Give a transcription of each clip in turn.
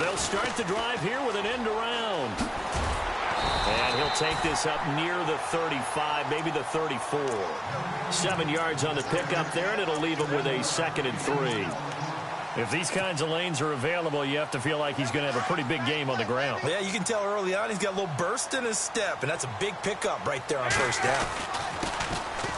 They'll start the drive here with an end around. And he'll take this up near the 35, maybe the 34. 7 yards on the pickup there, and it'll leave him with a 2nd and 3. If these kinds of lanes are available, you have to feel like he's going to have a pretty big game on the ground. Yeah, you can tell early on he's got a little burst in his step, and that's a big pickup right there on first down.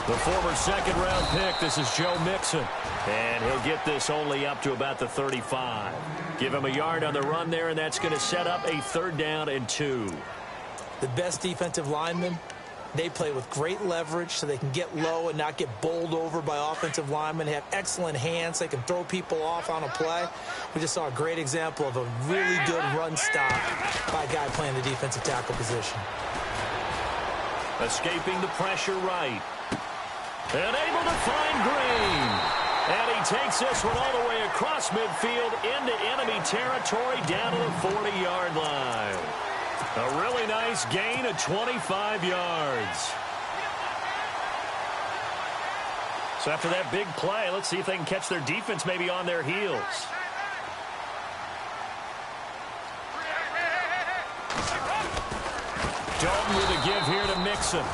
The former 2nd-round pick, this is Joe Mixon. And he'll get this only up to about the 35. Give him a yard on the run there, and that's going to set up a 3rd down and 2. The best defensive linemen, they play with great leverage so they can get low and not get bowled over by offensive linemen. They have excellent hands. They can throw people off on a play. We just saw a great example of a really good run stop by a guy playing the defensive tackle position. Escaping the pressure right. And able to find Green. And he takes this one all the way across midfield into enemy territory down to the 40-yard line. A really nice gain of 25 yards. So after that big play, let's see if they can catch their defense maybe on their heels. Dalton with a give here to Mixon.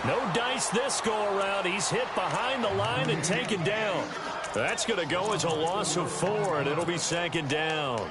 No dice this go-around. He's hit behind the line and taken down. That's going to go as a loss of 4, and it'll be 2nd down.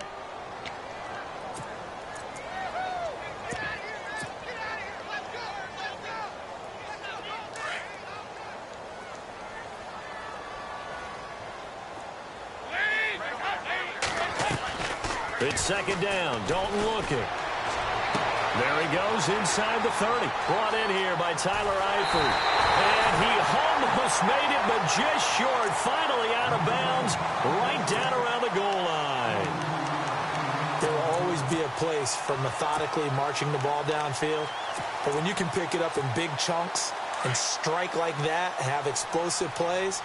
It's 2nd down. Dalton looking. There he goes inside the 30. Brought in here by Tyler Eifert. And he almost made it, but just short. Finally out of bounds, right down around the goal line. There will always be a place for methodically marching the ball downfield. But when you can pick it up in big chunks and strike like that, have explosive plays,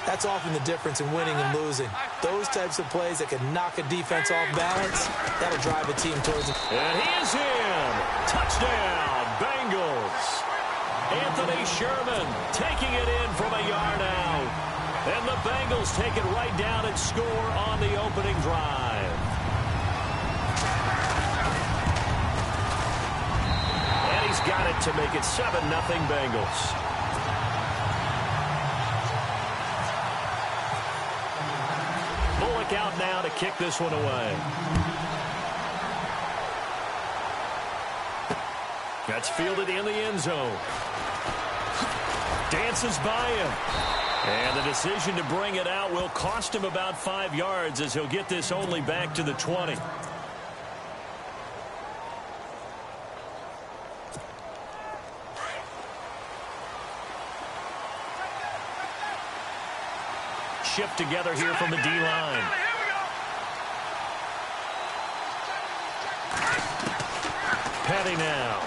that's often the difference in winning and losing. Those types of plays that can knock a defense off balance, that'll drive a team towards it. And he is in. Touchdown, Bengals. Anthony Sherman taking it in from a yard out. And the Bengals take it right down and score on the opening drive. And he's got it to make it 7-0 Bengals. Out now to kick this one away. That's fielded in the end zone. Dances by him. And the decision to bring it out will cost him about 5 yards as he'll get this only back to the 20. Shift together here from the D-line. Petty now.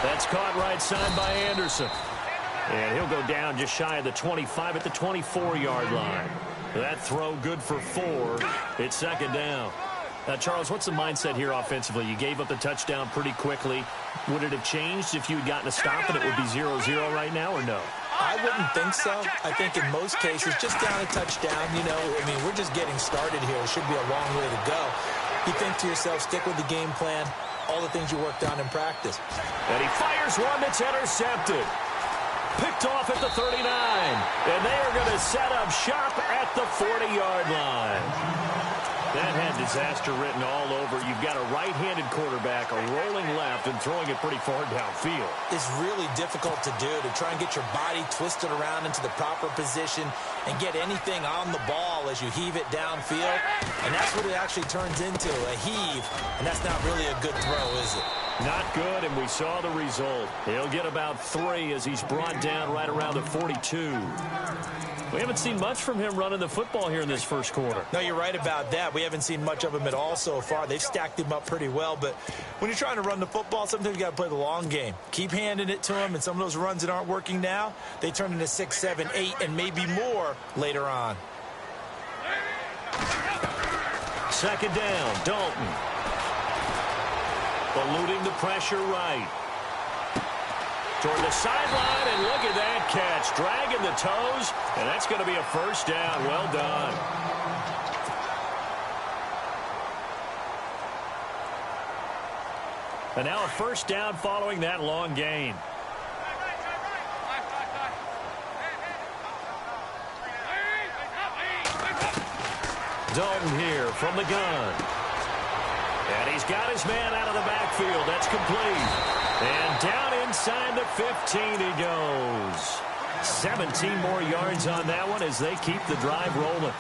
That's caught right side by Anderson. And he'll go down just shy of the 25 at the 24-yard line. That throw good for 4. It's 2nd down. Now, Charles, what's the mindset here offensively? You gave up the touchdown pretty quickly. Would it have changed if you had gotten a stop and it would be 0-0 right now, or no? I wouldn't think so. I think in most cases, just down a touchdown, you know, I mean, we're just getting started here. It should be a long way to go. You think to yourself, stick with the game plan, all the things you worked on in practice. And he fires one that's intercepted. Picked off at the 39. And they are going to set up shop at the 40-yard line. That had disaster written all over. You've got a right-handed quarterback, a rolling left, and throwing it pretty far downfield. It's really difficult to do, to try and get your body twisted around into the proper position and get anything on the ball as you heave it downfield. And that's what it actually turns into, a heave. And that's not really a good throw, is it? Not good, and we saw the result. He'll get about 3 as he's brought down right around the 42. We haven't seen much from him running the football here in this first quarter. No, you're right about that. We haven't seen much of him at all so far. They've stacked him up pretty well, but when you're trying to run the football, sometimes you got to play the long game. Keep handing it to him, and some of those runs that aren't working now, they turn into 6, 7, 8, and maybe more later on. 2nd down, Dalton. Eluding the pressure right. Toward the sideline, and look at that catch. Dragging the toes, and that's going to be a 1st down. Well done. And now a first down following that long gain. Dalton here from the gun. And he's got his man out of the backfield. That's complete. And down inside the 15 he goes. 17 more yards on that one as they keep the drive rolling.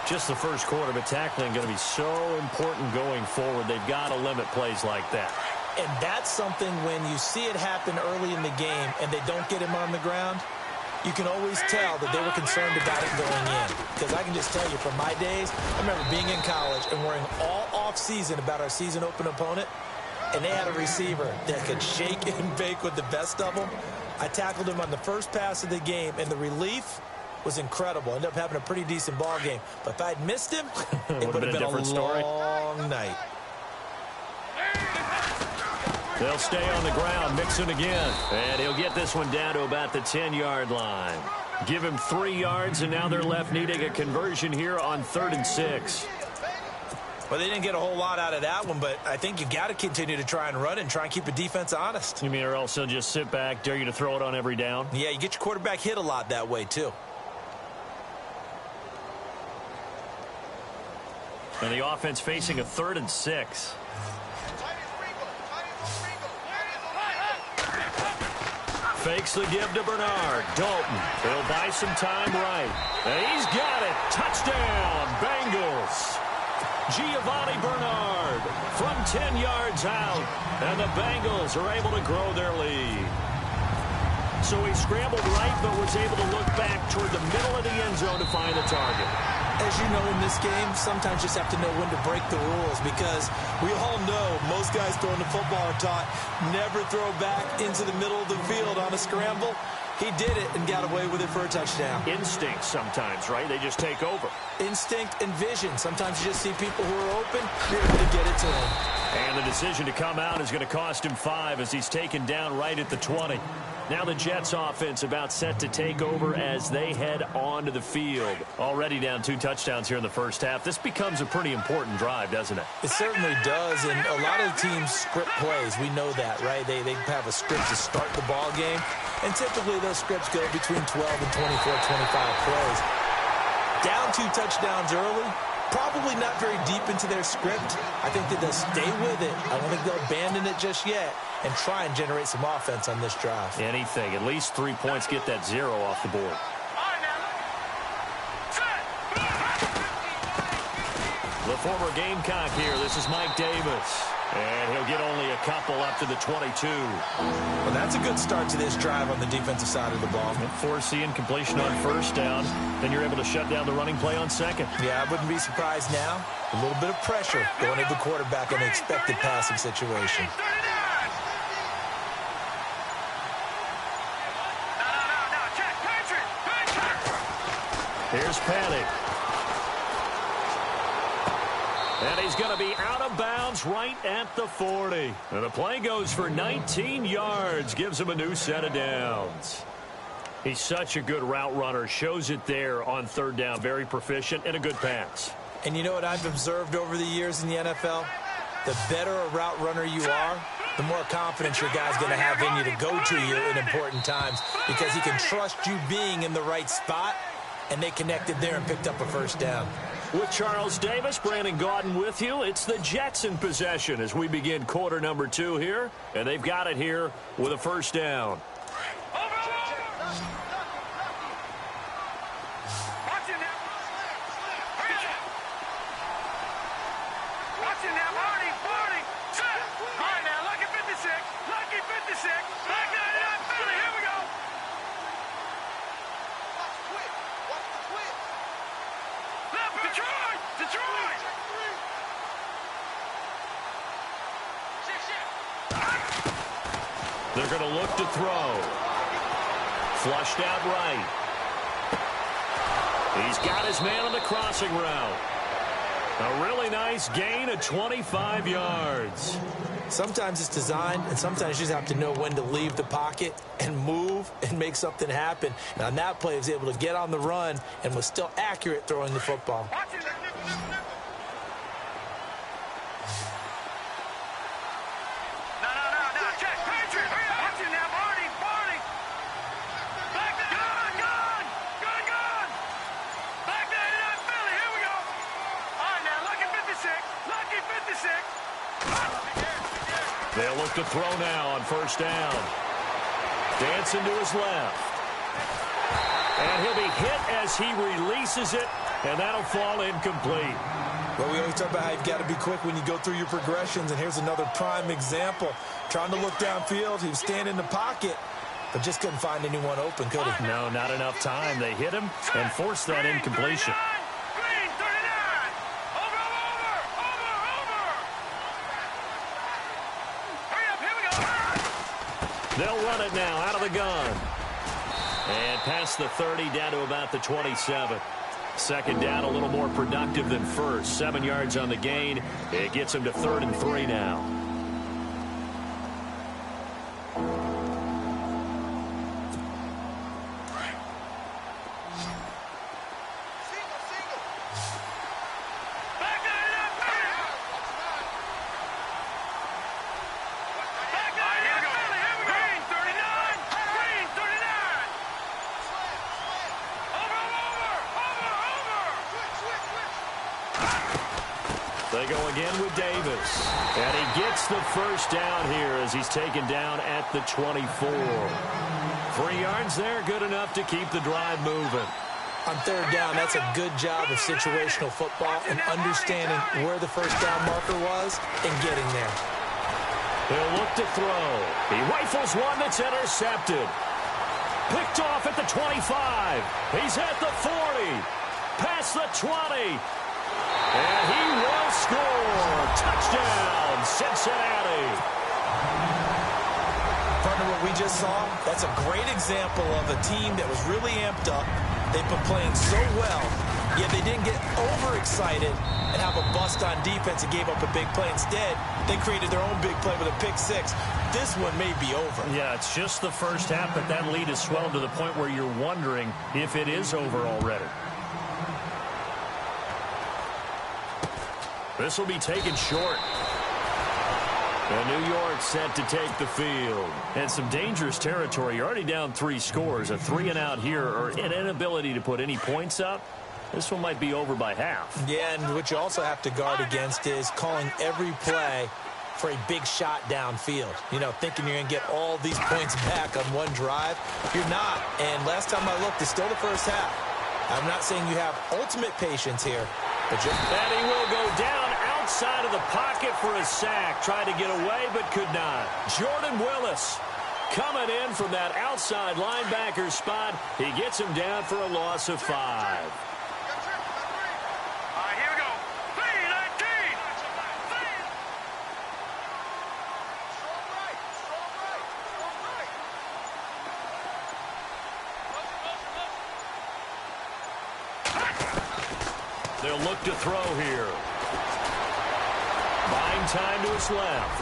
Just the first quarter, but tackling going to be so important going forward. They've got to limit plays like that. And that's something when you see it happen early in the game and they don't get him on the ground, you can always tell that they were concerned about it going in. Because I can just tell you from my days, I remember being in college and worrying all off-season about our season open opponent, and they had a receiver that could shake and bake with the best of them. I tackled him on the first pass of the game, and the relief was incredible. Ended up having a pretty decent ball game. But if I'd missed him, it would have been a long night. They'll stay on the ground, Mixon again. And he'll get this one down to about the 10-yard line. Give him 3 yards, and now they're left needing a conversion here on 3rd and 6. Well, they didn't get a whole lot out of that one, but I think you got to continue to try and run and try and keep the defense honest. You mean or else they'll just sit back, dare you to throw it on every down? Yeah, you get your quarterback hit a lot that way, too. And the offense facing a 3rd and 6. Fakes the give to Bernard. Dalton. He'll buy some time right. And he's got it. Touchdown, Bengals. Giovanni Bernard from 10 yards out. And the Bengals are able to grow their lead. So he scrambled right, but was able to look back toward the middle of the end zone to find the target. As you know, in this game, sometimes you just have to know when to break the rules, because we all know most guys throwing the football are taught never throw back into the middle of the field on a scramble. He did it and got away with it for a touchdown. Instinct sometimes, right? They just take over. Instinct and vision. Sometimes you just see people who are open, you're able to get it to them. And the decision to come out is going to cost him 5 as he's taken down right at the 20. Now the Jets offense about set to take over as they head onto the field. Already down 2 touchdowns here in the first half. This becomes a pretty important drive, doesn't it? It certainly does, and a lot of the teams script plays. We know that, right? They have a script to start the ball game, and typically those scripts go between 12 and 24, 25 plays. Down 2 touchdowns early, probably not very deep into their script. I think that they'll stay with it. I don't think they'll abandon it just yet and try and generate some offense on this drive. Anything. At least 3 points, get that 0 off the board. The former Gamecock here. This is Mike Davis. And he'll get only a couple up to the 22. Well, that's a good start to this drive on the defensive side of the ball. Force the incompletion on first down. Then you're able to shut down the running play on second. Yeah, I wouldn't be surprised now. A little bit of pressure going at the quarterback in an expected passing situation. Here's Panic. And he's going to be out of bounds right at the 40. And the play goes for 19 yards. Gives him a new set of downs. He's such a good route runner. Shows it there on 3rd down. Very proficient and a good pass. And you know what I've observed over the years in the NFL? The better a route runner you are, the more confidence your guy's going to have in you to go to you in important times, because he can trust you being in the right spot, and they connected there and picked up a first down. With Charles Davis, Brandon Gaudin with you. It's the Jets in possession as we begin quarter number 2 here. And they've got it here with a first down. They're going to look to throw. Flushed out right. He's got his man on the crossing route. A really nice gain of 25 yards. Sometimes it's designed, and sometimes you just have to know when to leave the pocket and move and make something happen. And on that play, he was able to get on the run and was still accurate throwing the football. No. to throw now on first down. Dancing to his left. And he'll be hit as he releases it, and that'll fall incomplete. Well, we always talk about how you've got to be quick when you go through your progressions, and here's another prime example. Trying to look downfield, he was standing in the pocket, but just couldn't find anyone open, could he? No, not enough time. They hit him and forced that incompletion. They'll run it now out of the gun. And past the 30 down to about the 27. Second down a little more productive than first. 7 yards on the gain. It gets him to 3rd and 3 now. They go again with Davis. And he gets the first down here as he's taken down at the 24. 3 yards there, good enough to keep the drive moving. On third down, that's a good job of situational football and understanding where the first down marker was and getting there. He'll look to throw. He rifles one that's intercepted. Picked off at the 25. He's at the 40. Past the 20. And he will score. Touchdown, Cincinnati. Partner, what we just saw, that's a great example of a team that was really amped up. They've been playing so well, yet they didn't get overexcited and have a bust on defense and gave up a big play. Instead, they created their own big play with a pick six. This one may be over. Yeah, it's just the first half, but that lead has swelled to the point where you're wondering if it is over already. This will be taken short. And New York set to take the field. And some dangerous territory. You're already down 3 scores. A 3-and-out here or an inability to put any points up. This one might be over by half. Yeah, and what you also have to guard against is calling every play for a big shot downfield. You know, thinking you're going to get all these points back on one drive. You're not. And last time I looked, it's still the first half. I'm not saying you have ultimate patience here. But and he will go down outside of the pocket for a sack. Tried to get away, but could not. Jordan Willis coming in from that outside linebacker spot. He gets him down for a loss of 5. Here we go. 3-19. They'll look to throw here. Buying time to his left.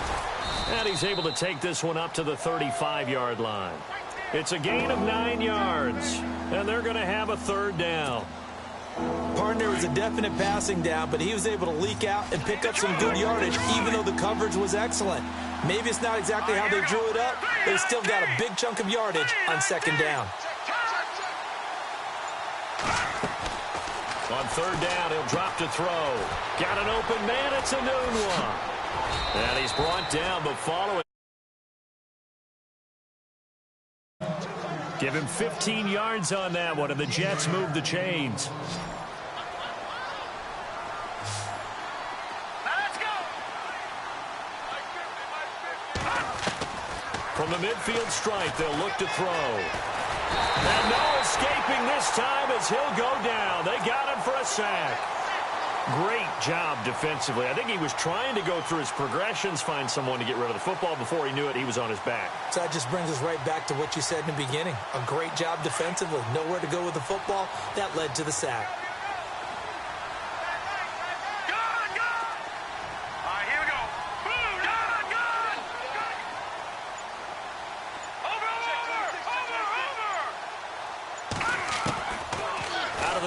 And he's able to take this one up to the 35-yard line. It's a gain of 9 yards. And they're going to have a 3rd down. Partner, was a definite passing down, but he was able to leak out and pick up some good yardage, even though the coverage was excellent. Maybe it's not exactly how they drew it up, but he still got a big chunk of yardage on 2nd down. On 3rd down, he'll drop to throw. Got an open man. It's a Nunwa. And he's brought down, but following. Give him 15 yards on that one, and the Jets move the chains. From the midfield stripe, they'll look to throw. And no escaping this time as he'll go down. They got him for a sack. Great job defensively. I think he was trying to go through his progressions, find someone to get rid of the football. Before he knew it, he was on his back. So that just brings us right back to what you said in the beginning. A great job defensively. Nowhere to go with the football. That led to the sack.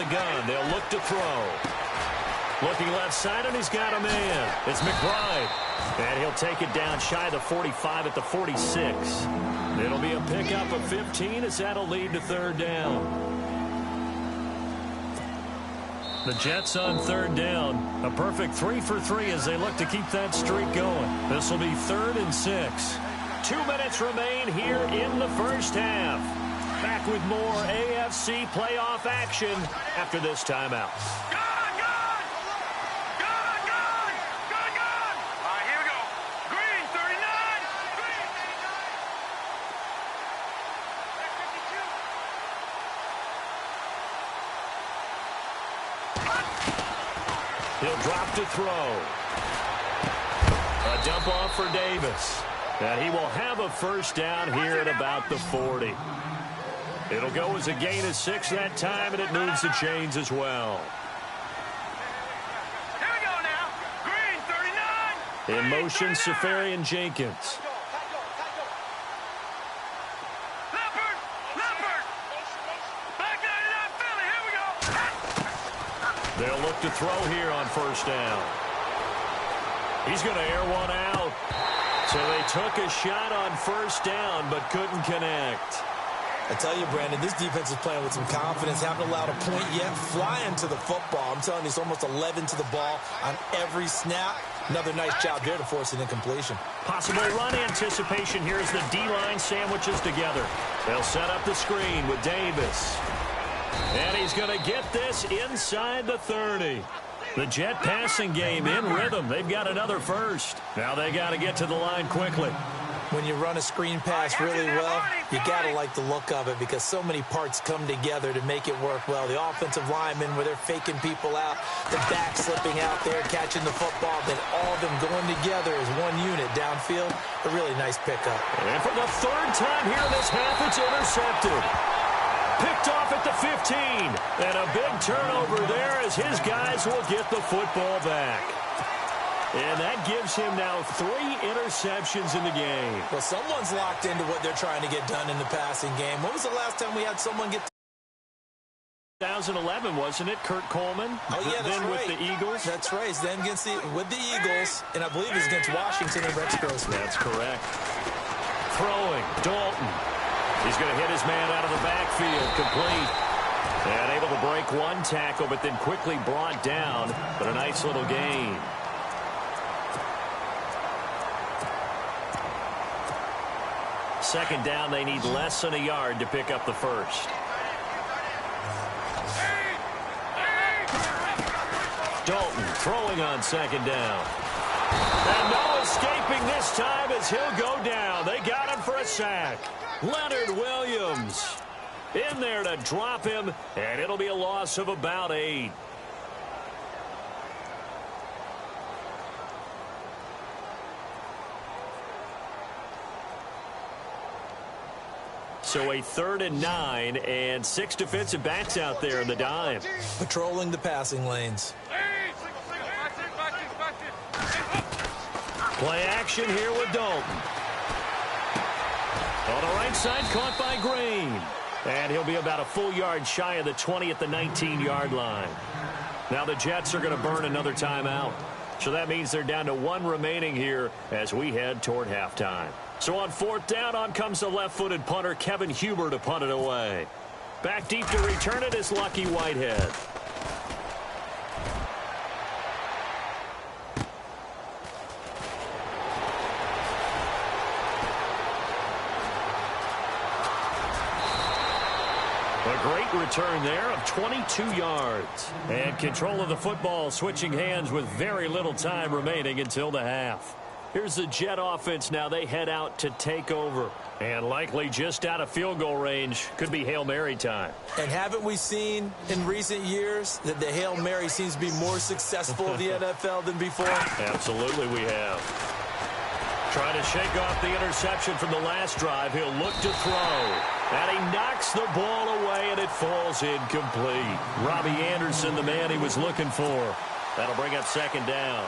Gun. They'll look to throw. Looking left side, and he's got a man. It's McBride. And he'll take it down shy of the 45 at the 46. It'll be a pickup of 15 as that'll lead to 3rd down. The Jets on third down. A perfect 3 for 3 as they look to keep that streak going. This will be 3rd and 6. 2 minutes remain here in the first half. Back with more AFC playoff action after this timeout. He'll drop to throw. A dump off for Davis. And he will have a first down here at about the 40. It'll go as a gain of 6 that time, and it moves the chains as well. Here we go now. Green, 39. In motion, Safarian Jenkins. They'll look to throw here on first down. He's going to air one out. So they took a shot on first down but couldn't connect. I tell you, Brandon, this defense is playing with some confidence. Haven't allowed a point yet. Flying to the football. I'm telling you, it's almost 11 to the ball on every snap. Another nice job there to force an incompletion. Possible run anticipation here as the D-line sandwiches together. They'll set up the screen with Davis. And he's going to get this inside the 30. The Jet passing game in rhythm. They've got another first. Now they got to get to the line quickly. When you run a screen pass really well, you got to like the look of it because so many parts come together to make it work well. The offensive linemen, where they're faking people out, the back slipping out there, catching the football, then all of them going together as one unit downfield. A really nice pickup. And for the 3rd time here in this half, it's intercepted. Picked off at the 15. And a big turnover there as his guys will get the football back. And that gives him now 3 interceptions in the game. Well, someone's locked into what they're trying to get done in the passing game. When was the last time we had someone get 2011, wasn't it? Kurt Coleman. Oh, yeah, that's then right. with the Eagles. That's right. Then with the Eagles, and I believe it's against Washington and Rex Grossman. That's correct. Throwing, Dalton. He's going to hit his man out of the backfield, complete. And able to break one tackle, but then quickly brought down. But a nice little gain. Second down, they need less than a yard to pick up the first. Dalton throwing on second down. And no escaping this time as he'll go down. They got him for a sack. Leonard Williams in there to drop him, and it'll be a loss of about 8. So a 3rd and 9 and 6 defensive backs out there in the dime. Patrolling the passing lanes. Play action here with Dalton. On the right side, caught by Green. And he'll be about a full yard shy of the 20 at the 19-yard line. Now the Jets are going to burn another timeout. So that means they're down to 1 remaining here as we head toward halftime. So on 4th down, on comes the left-footed punter, Kevin Huber, to punt it away. Back deep to return it is Lucky Whitehead. A great return there of 22 yards. And control of the football switching hands with very little time remaining until the half. Here's the Jet offense now. They head out to take over. And likely just out of field goal range. Could be Hail Mary time. And haven't we seen in recent years that the Hail Mary seems to be more successful in the NFL than before? Absolutely we have. Trying to shake off the interception from the last drive. He'll look to throw. And he knocks the ball away, and it falls incomplete. Robbie Anderson, the man he was looking for. That'll bring up second down.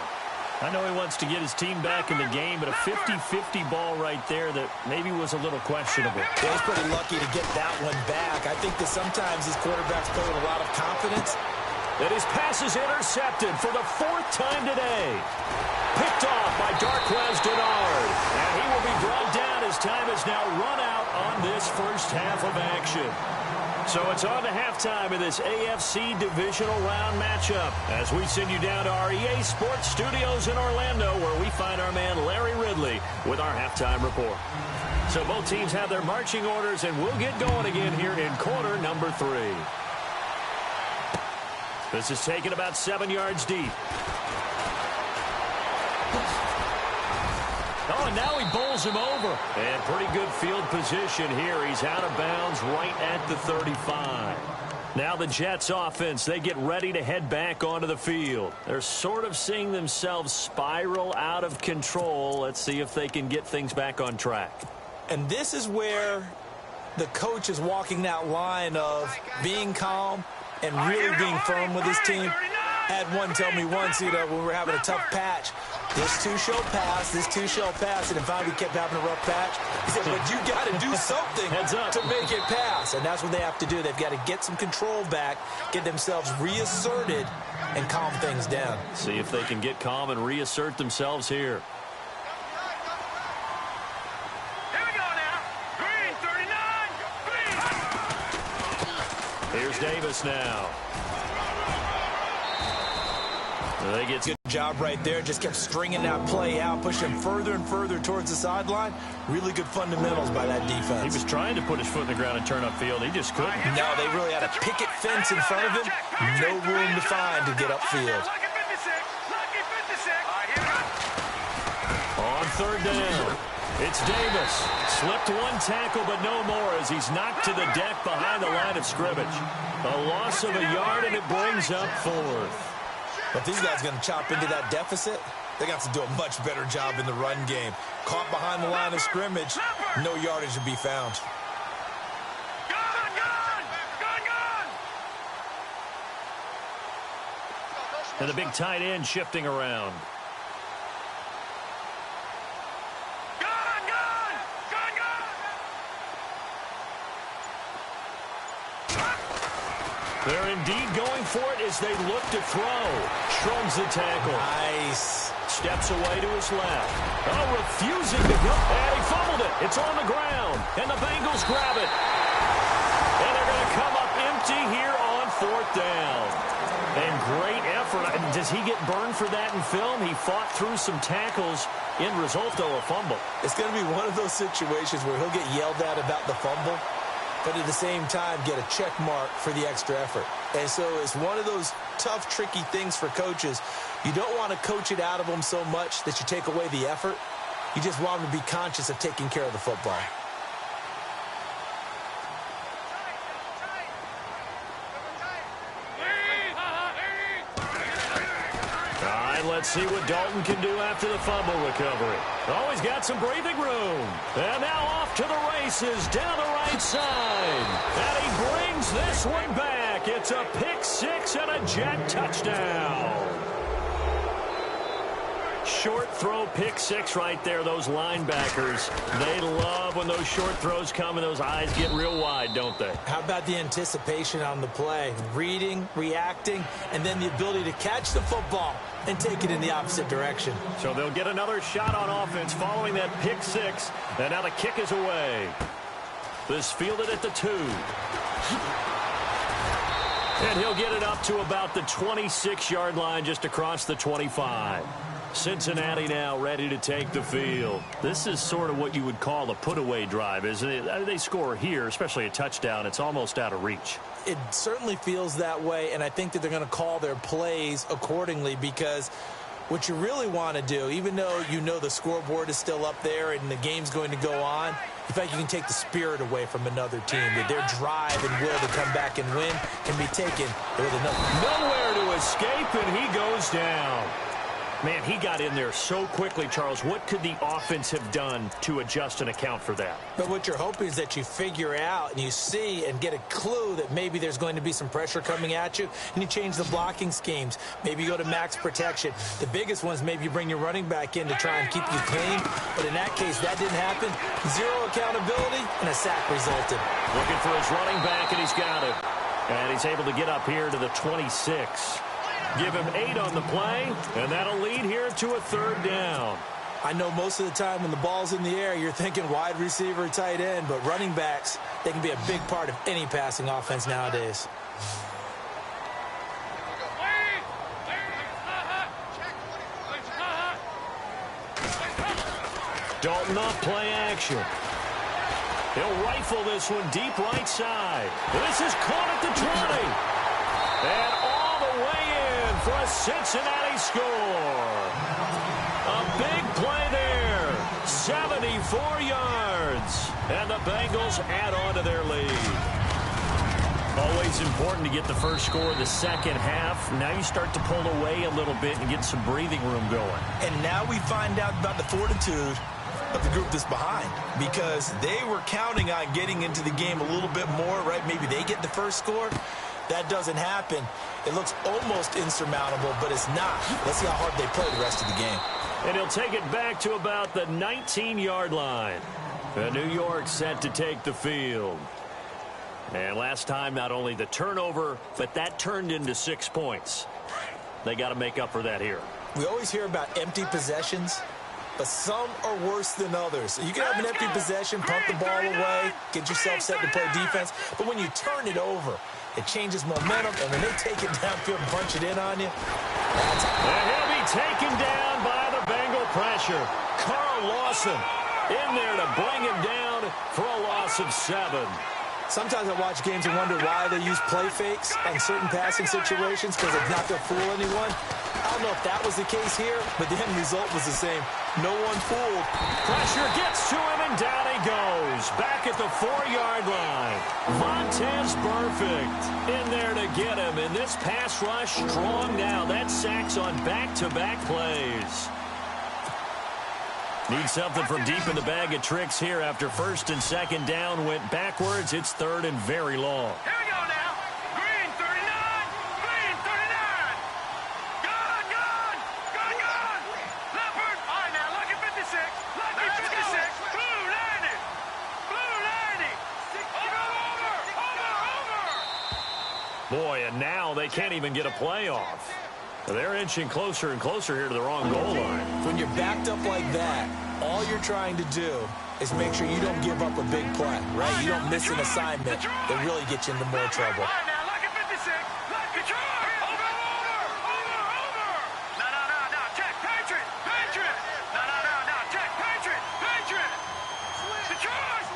I know he wants to get his team back in the game, but a 50-50 ball right there that maybe was a little questionable. Yeah, he's pretty lucky to get that one back. I think that sometimes these quarterbacks play with a lot of confidence. And his pass is intercepted for the 4th time today. Picked off by Darquez Denard. And he will be brought down as time is now run out on this first half of action. So it's on to halftime in this AFC divisional round matchup as we send you down to our EA Sports Studios in Orlando, where we find our man Larry Ridley with our halftime report. So both teams have their marching orders, and we'll get going again here in quarter number 3. This is taken about 7 yards deep. Oh, and now he bowls him over. And pretty good field position here. He's out of bounds right at the 35. Now the Jets offense, they get ready to head back onto the field. They're sort of seeing themselves spiral out of control. Let's see if they can get things back on track. And this is where the coach is walking that line of being calm and really being firm with his team. Had one tell me once, when we were having a tough patch, this two shall pass, this two shall pass, and if I kept having a rough patch, he said, but you got to do something to make it pass. And that's what they have to do. They've got to get some control back, get themselves reasserted, and calm things down. See if they can get calm and reassert themselves here. Here we go now. Green, 39. Green. Here's Davis now. They get good job right there. Just kept stringing that play out, pushing further and further towards the sideline. Really good fundamentals by that defense. He was trying to put his foot in the ground and turn upfield. He just couldn't. No, they really had a picket fence in front of him. No room to find to get upfield. On third down, it's Davis. Slipped one tackle, but no more as he's knocked to the deck behind the line of scrimmage. A loss of a yard, and it brings up fourth. But these guys are going to chop into that deficit. They got to do a much better job in the run game. Caught behind the line of scrimmage, no yardage to be found. And the big tight end shifting around. They're indeed going for it as they look to throw. Shrugs the tackle. Nice. Steps away to his left. Oh, refusing to go. And he fumbled it. It's on the ground. And the Bengals grab it. And they're going to come up empty here on fourth down. And great effort. Does he get burned for that in film? He fought through some tackles. End result, though, a fumble. It's going to be one of those situations where he'll get yelled at about the fumble, but at the same time get a check mark for the extra effort. And so it's one of those tough, tricky things for coaches. You don't want to coach it out of them so much that you take away the effort. You just want them to be conscious of taking care of the football. All right, let's see what Dalton can do after the fumble recovery. Oh, he's got some breathing room. And now off to the races down the right side. And he brings this one back. It's a pick six and a Jet touchdown. Short throw pick six right there. Those linebackers, they love when those short throws come and those eyes get real wide, don't they? How about the anticipation on the play? Reading, reacting, and then the ability to catch the football and take it in the opposite direction. So they'll get another shot on offense following that pick six. And now the kick is away. This fielded at the 2. And he'll get it up to about the 26-yard line, just across the 25. Cincinnati now ready to take the field. This is sort of what you would call a put-away drive, isn't it? They score here, especially a touchdown. It's almost out of reach. It certainly feels that way, and I think that they're going to call their plays accordingly, because what you really want to do, even though you know the scoreboard is still up there and the game's going to go on, in fact, you can take the spirit away from another team. That their drive and will to come back and win can be taken with another. Nowhere to escape, and he goes down. Man, he got in there so quickly, Charles. What could the offense have done to adjust and account for that? But what you're hoping is that you figure out and you see and get a clue that maybe there's going to be some pressure coming at you, and you change the blocking schemes. Maybe you go to max protection. The biggest ones, maybe you bring your running back in to try and keep you clean. But in that case, that didn't happen. Zero accountability, and a sack resulted. Looking for his running back, and he's got it. And he's able to get up here to the 26. Give him 8 on the play, and that'll lead here to a third down. I know most of the time when the ball's in the air, you're thinking wide receiver, tight end, but running backs, they can be a big part of any passing offense nowadays. Dalton off play action. He'll rifle this one deep right side. This is caught at the 20. And all the way in for a Cincinnati score. A big play there. 74 yards. And the Bengals add on to their lead. Always important to get the first score of the second half. Now you start to pull away a little bit and get some breathing room going. And now we find out about the fortitude of the group that's behind, because they were counting on getting into the game a little bit more, right? Maybe they get the first score. That doesn't happen. It looks almost insurmountable, but it's not. Let's see how hard they play the rest of the game. And he'll take it back to about the 19-yard line. New York set to take the field. And last time, not only the turnover, but that turned into 6 points. They got to make up for that here. We always hear about empty possessions, but some are worse than others. You can have an empty possession, pump the ball away, get yourself set to play defense, but when you turn it over, it changes momentum, and when they take it downfield and punch it in on you, that's... And he'll be taken down by the Bengal pressure. Carl Lawson in there to bring him down for a loss of 7. Sometimes I watch games and wonder why they use play fakes on certain passing situations, because it's not going to fool anyone. I don't know if that was the case here, but the end result was the same. No one fooled. Pressure gets to him, and down he goes. Back at the 4-yard line. Vontaze Burfict in there to get him. And this pass rush strong now. That sacks on back-to-back plays. Need something from deep in the bag of tricks here after first and second down went backwards. It's third and very long. Here we go now. Green 39. Green 39. Gone, gone. Gone, gone. Leopard. All right, now, lucky 56. Lucky 56. Blue 90. Blue 90. Over. Boy, and now they can't even get a playoff. They're inching closer and closer here to the wrong goal line. When you're backed up like that, all you're trying to do is make sure you don't give up a big play, right? You don't miss an assignment that really gets you into more trouble. All right, now, lucky 56. Lucky Troy. Over. No. Check. Patriot. No. Check. Patriot. Detroit.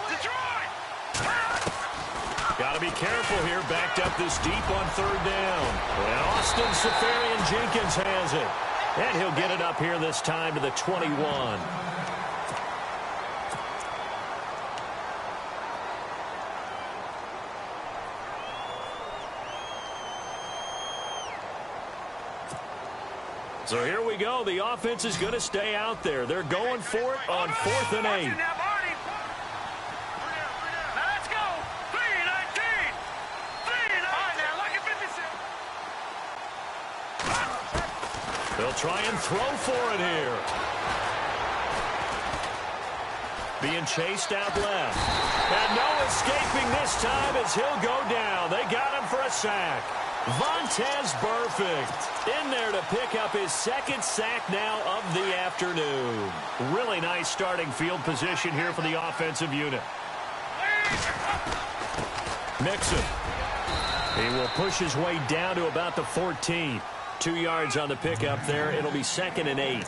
Got to be careful here. Backed up this deep on third down. And Austin Safarian-Jenkins has it. And he'll get it up here this time to the 21. So here we go. The offense is going to stay out there. They're going for it on 4th and 8. They'll try and throw for it here. Being chased out left. And no escaping this time as he'll go down. They got him for a sack. Vontaze Burfict in there to pick up his second sack now of the afternoon. Really nice starting field position here for the offensive unit. Mixon. He will push his way down to about the 14. 2 yards on the pickup there. It'll be 2nd and 8.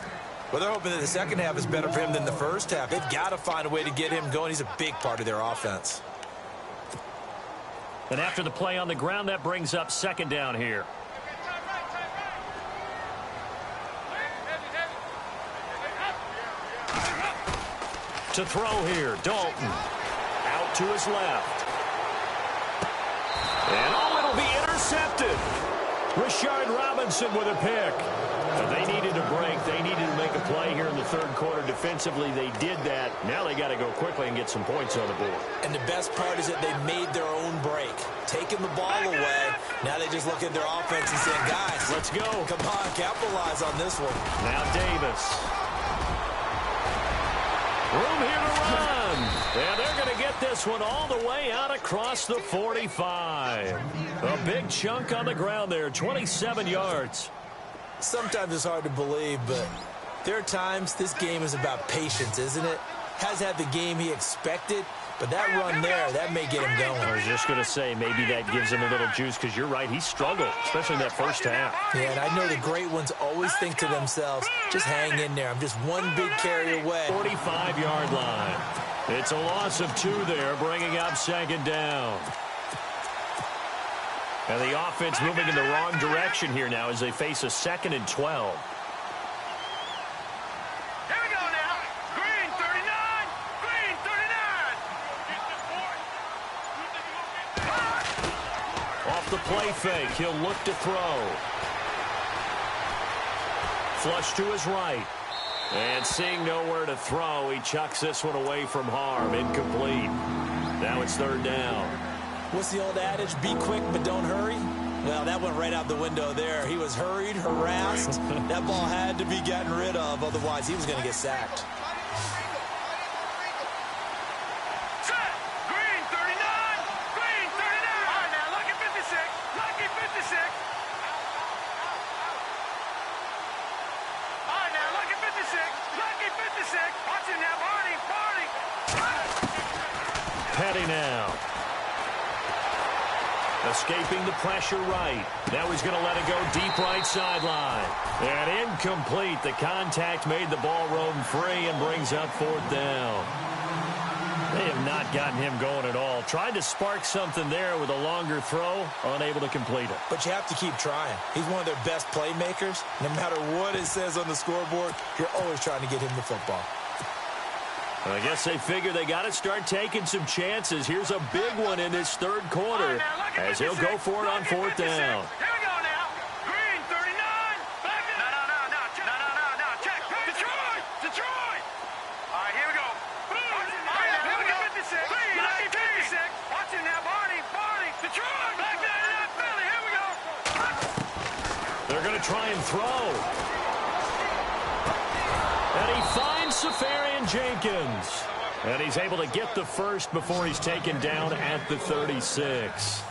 Well, they're hoping that the second half is better for him than the first half. They've got to find a way to get him going. He's a big part of their offense. And after the play on the ground, that brings up 2nd down here. To throw here, Dalton. Out to his left. And it'll be intercepted. Rashard Robinson with a pick. They needed a break. They needed to make a play here in the third quarter. Defensively, they did that. Now they got to go quickly and get some points on the board. And the best part is that they made their own break. Taking the ball away. Now they just look at their offense and saying, guys, let's go. Come on, capitalize on this one. Now Davis. Room here to run. And they're going to get this one all the way out across the 45. A big chunk on the ground there, 27 yards. Sometimes it's hard to believe, but There are times this game is about patience, isn't it? Has had the game he expected, but that run there, that may get him going. I was just going to say, maybe that gives him a little juice, because you're right, he struggled, especially in that first half. Yeah, and I know the great ones always think to themselves, just hang in there. I'm just one big carry away. 45-yard line. It's a loss of 2 there, bringing up second down. And the offense moving in the wrong direction here now as they face a 2nd and 12. The play fake. He'll look to throw. Flush to his right. And seeing nowhere to throw, he chucks this one away from harm. Incomplete. Now it's 3rd down. What's the old adage? Be quick, but don't hurry? Well, that went right out the window there. He was hurried, harassed. That ball had to be gotten rid of. Otherwise, he was going to get sacked. Petty now. Escaping the pressure right. Now he's going to let it go deep right sideline. And incomplete. The contact made the ball roam free and brings up 4th down. They have not gotten him going at all. Tried to spark something there with a longer throw. Unable to complete it. But you have to keep trying. He's one of their best playmakers. No matter what it says on the scoreboard, you're always trying to get him the football. I guess they figure they got to start taking some chances. Here's a big one in this 3rd quarter as he'll go for it on 4th down. Here we go now. Green, 39. Back in. No. Check. Detroit. All right, here we go. All right, now, here we go. 56. Lucky 56. Watch him now, Barney. Detroit. Back there, Philly. Here we go. They're going to try and throw. And he finds Safarian Jenkins. And he's able to get the first before he's taken down at the 36.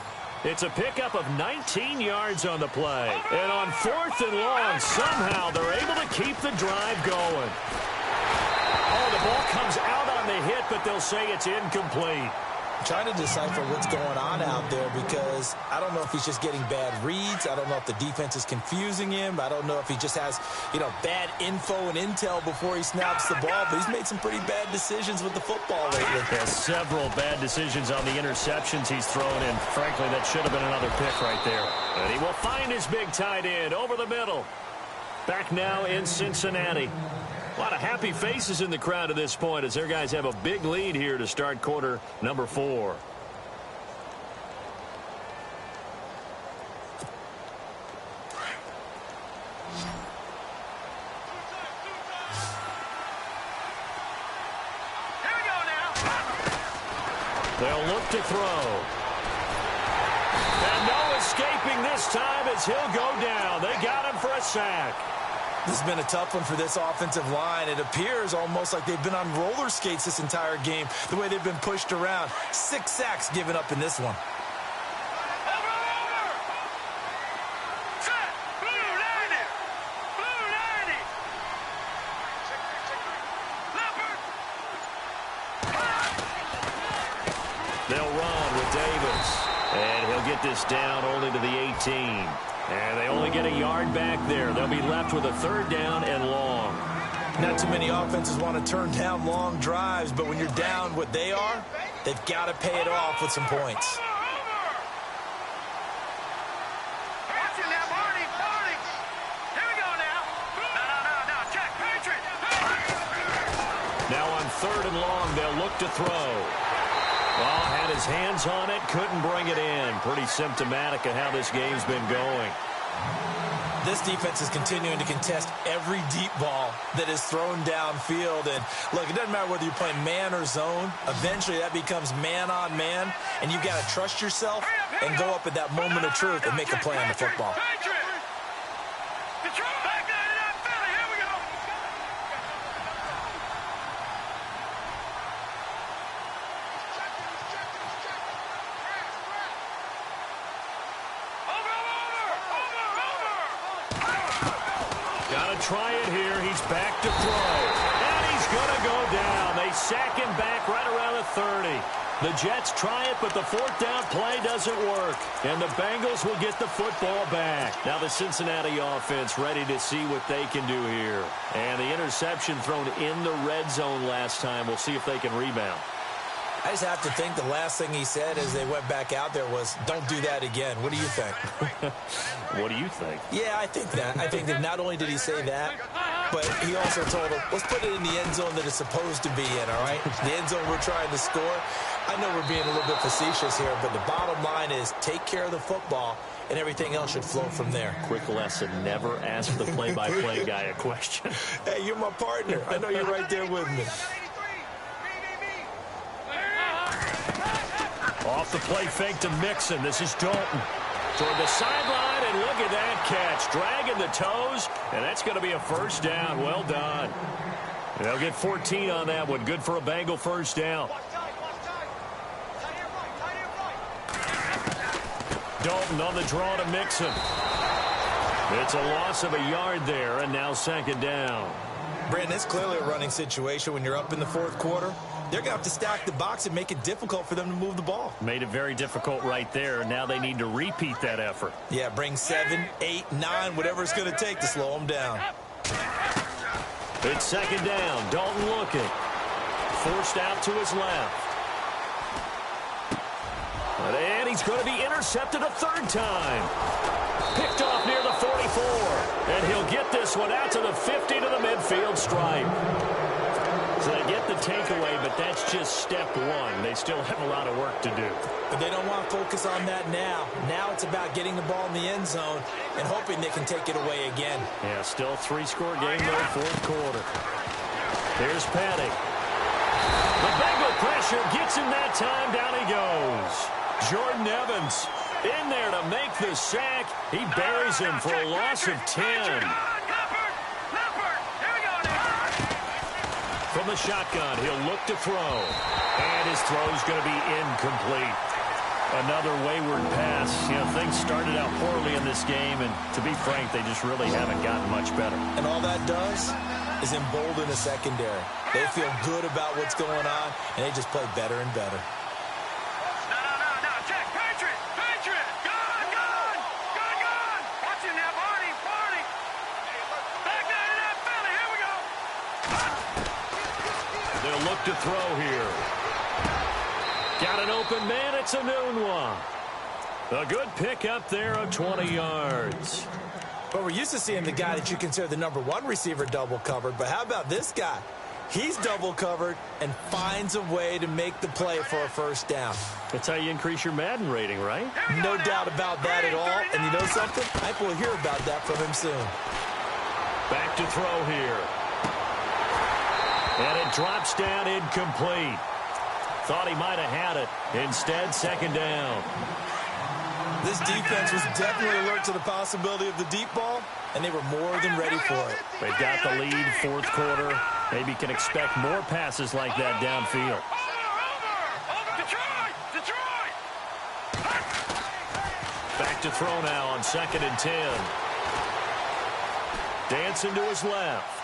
It's a pickup of 19 yards on the play. And on 4th and long, somehow they're able to keep the drive going. Oh, the ball comes out on the hit, but they'll say it's incomplete. I'm trying to decipher what's going on out there because I don't know if he's just getting bad reads. I don't know if the defense is confusing him. I don't know if he just has, bad info and intel before he snaps the ball. But he's made some pretty bad decisions with the football lately. Yeah, several bad decisions on the interceptions he's thrown in. Frankly, that should have been another pick right there. And he will find his big tight end over the middle. Back now in Cincinnati. A lot of happy faces in the crowd at this point as their guys have a big lead here to start quarter number 4. Here we go now. They'll look to throw. And no escaping this time as he'll go down. They got him for a sack. This has been a tough one for this offensive line. It appears almost like they've been on roller skates this entire game, the way they've been pushed around. 6 sacks given up in this one. Over. Set. Blue 90. Leopard. They'll run with Davis. And he'll get this down only to the 18. And they only get a yard back there. They'll be left with a 3rd down and long. Not too many offenses want to turn down long drives, but when you're down what they are, they've got to pay it off with some points. Watch it now, Barney. Here we go now. No. Check. Patriot. Now on 3rd and long, they'll look to throw. Well, had his hands on it, couldn't bring it in. Pretty symptomatic of how this game's been going. This defense is continuing to contest every deep ball that is thrown downfield. And, look, it doesn't matter whether you're playing man or zone. Eventually, that becomes man-on-man, and you've got to trust yourself and go up at that moment of truth and make a play on the football. They'll try it here. He's back to throw. And he's going to go down. They sack him back right around the 30. The Jets try it, but the fourth down play doesn't work. And the Bengals will get the football back. Now the Cincinnati offense ready to see what they can do here. And the interception thrown in the red zone last time. We'll see if they can rebound. I just have to think the last thing he said as they went back out there was, don't do that again. What do you think? What do you think? Yeah, I think that. I think that not only did he say that, but he also told him, let's put it in the end zone that it's supposed to be in, all right? The end zone we're trying to score. I know we're being a little bit facetious here, but the bottom line is take care of the football, and everything else should flow from there. Quick lesson, never ask the play-by-play guy a question. Hey, you're my partner. I know you're right there with me. Off the play fake to Mixon. This is Dalton. Toward the sideline, and look at that catch. Dragging the toes, and that's going to be a first down. Well done. They'll get 14 on that one. Good for a Bengal first down. Dalton on the draw to Mixon. It's a loss of a yard there, and now second down. Brandon, it's clearly a running situation when you're up in the fourth quarter. They're going to have to stack the box and make it difficult for them to move the ball. Made it very difficult right there. Now they need to repeat that effort. Yeah, bring 7, 8, 9, whatever it's going to take to slow them down. It's second down. Dalton looking. Forced out to his left. And he's going to be intercepted a third time. Picked off near the 44. And he'll get this one out to the 50 to the midfield stripe. So they get the takeaway, but that's just step one. They still have a lot of work to do. But they don't want to focus on that now. Now it's about getting the ball in the end zone and hoping they can take it away again. Yeah, still three-score game, though, fourth quarter. Here's Patty. The Bengal pressure gets him that time. Down he goes. Jordan Evans in there to make the sack. He buries him for a loss of 10. From the shotgun, he'll look to throw. And his throw's going to be incomplete. Another wayward pass. You know, things started out poorly in this game, and to be frank, they just really haven't gotten much better. And all that does is embolden the secondary. They feel good about what's going on, and they just play better and better. No, check, Patriot, gun, watching that party, back down to that Philly, here we go. They'll look to throw here. Got an open man, it's a noon one. A good pickup there of 20 yards. But we're used to seeing the guy that you consider the number one receiver double covered, but how about this guy? He's double covered and finds a way to make the play for a first down. That's how you increase your Madden rating, right? No doubt about that at all. And you know something? I think we'll hear about that from him soon. Back to throw here. And it drops down incomplete. Thought he might have had it. Instead, second down. This defense was definitely alert to the possibility of the deep ball, and they were more than ready for it. They've got the lead, fourth quarter. Maybe can expect more passes like that downfield. Detroit! Back to throw now on 2nd and 10. Dancing to his left.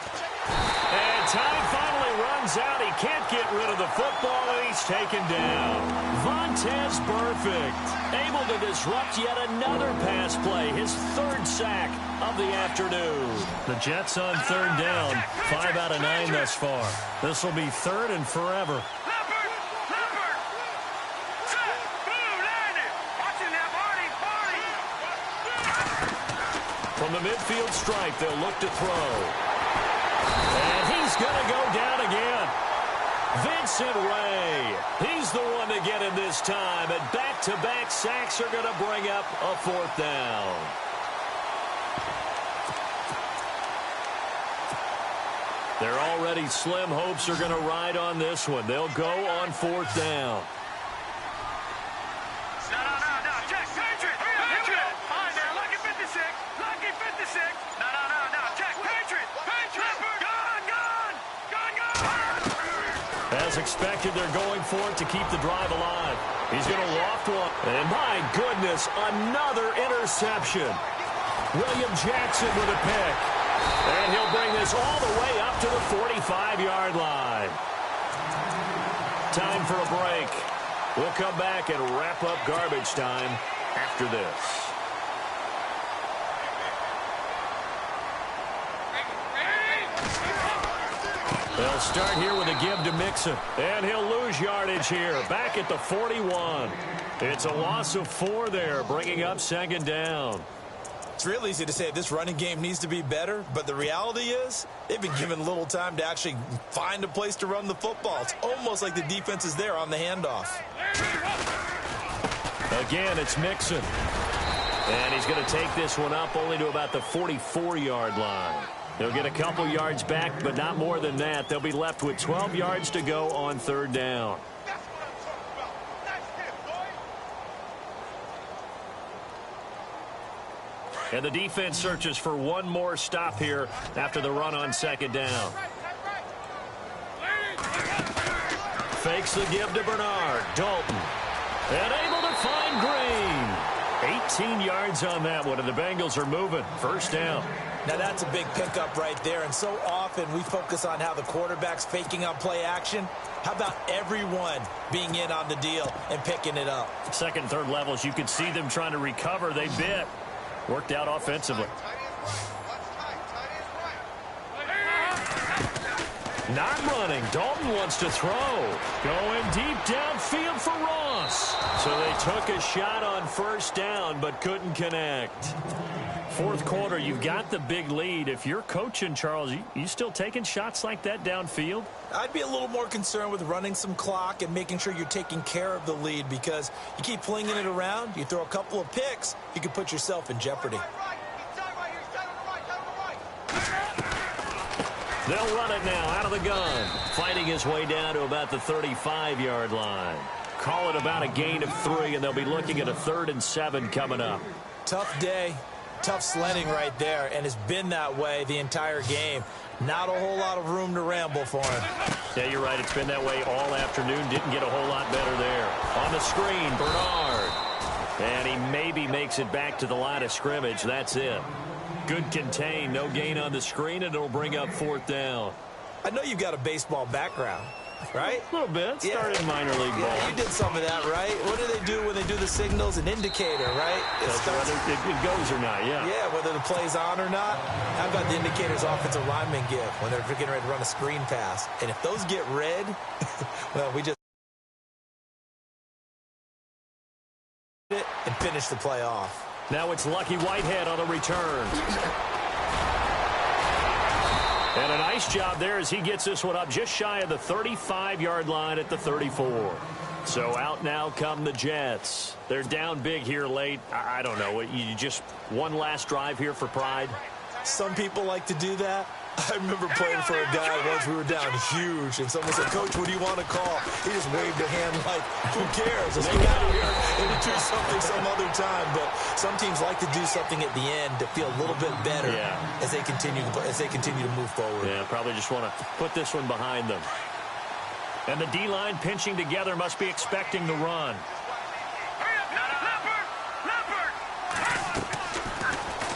And time finally runs out. He can't get rid of the football, and he's taken down. Vontaze Burfict able to disrupt yet another pass play, his third sack of the afternoon. The Jets on third down, 5 out of 9 thus far. This will be third and forever. Leopard! Set! Blue landed! Watching that party! From the midfield stripe, they'll look to throw. And he's going to go down again. Vincent Ray. He's the one to get him this time. And back-to-back sacks are going to bring up a fourth down. Their already slim hopes are going to ride on this one. They'll go on fourth down. No, check, Patriot! All right, now, lucky 56. No, check, Patriot! Gun! As expected, they're going for it to keep the drive alive. He's going to loft one. And my goodness, another interception. William Jackson with a pick. And he'll bring this all the way up to the 45-yard line. Time for a break. We'll come back and wrap up garbage time after this. They'll start here with a give to Mixon. And he'll lose yardage here. Back at the 41. It's a loss of 4 there, bringing up second down. It's real easy to say this running game needs to be better, but the reality is they've been given little time to actually find a place to run the football. It's almost like the defense is there on the handoff. Again, it's Mixon. And he's going to take this one up only to about the 44-yard line. He'll get a couple yards back, but not more than that. They'll be left with 12 yards to go on third down. And the defense searches for one more stop here after the run on second down. Fakes the give to Bernard. Dalton. And able to find Green. 18 yards on that one, and the Bengals are moving. First down. Now that's a big pickup right there, and so often we focus on how the quarterback's faking on play action. How about everyone being in on the deal and picking it up? Second, third levels, you could see them trying to recover. They bit. Worked out offensively. Not running. Dalton wants to throw. Going deep downfield for Ross. So they took a shot on first down but couldn't connect. Fourth quarter, you've got the big lead. If you're coaching, Charles, you still taking shots like that downfield? I'd be a little more concerned with running some clock and making sure you're taking care of the lead, because you keep flinging it around, you throw a couple of picks, you can put yourself in jeopardy. They'll run it now out of the gun. Fighting his way down to about the 35-yard line. Call it about a gain of 3, and they'll be looking at a 3rd and 7 coming up. Tough day. Tough sledding right there, and it's been that way the entire game. Not a whole lot of room to ramble for him. Yeah, you're right. It's been that way all afternoon. Didn't get a whole lot better there. On the screen, Bernard. And he maybe makes it back to the line of scrimmage. That's it. Good contain. No gain on the screen, and it'll bring up 4th down. I know you've got a baseball background, right? A little bit. Started minor league ball. Yeah, you did some of that, right? What do they do when they do the signals? An indicator, right? Whether it goes or not, yeah. Yeah, whether the play's on or not. How about the indicators offensive linemen give when they're getting ready to run a screen pass? And if those get red, well, we just it and finish the play off. Now it's Lucky Whitehead on the return. And a nice job there as he gets this one up just shy of the 35-yard line at the 34. So out now come the Jets. They're down big here late. I don't know. You just one last drive here for pride? Some people like to do that. I remember playing for a guy once. We were down huge, and someone said, "Coach, what do you want to call?" He just waved a hand like, "Who cares? Let's get out of here and do something some other time." But some teams like to do something at the end to feel a little bit better as they continue to move forward. Yeah, probably just want to put this one behind them. And the D-line pinching together must be expecting the run.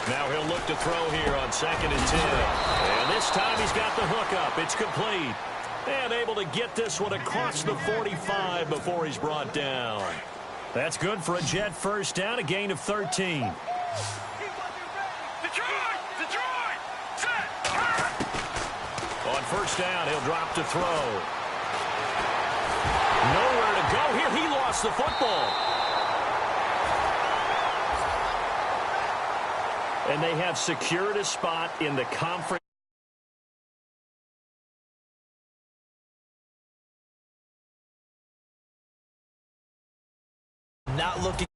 Now he'll look to throw here on 2nd and 10. And this time he's got the hook up. It's complete. And able to get this one across the 45 before he's brought down. That's good for a Jet first down, a gain of 13. On first down, he'll drop to throw. Nowhere to go here. He lost the football. And they have secured a spot in the conference. Not looking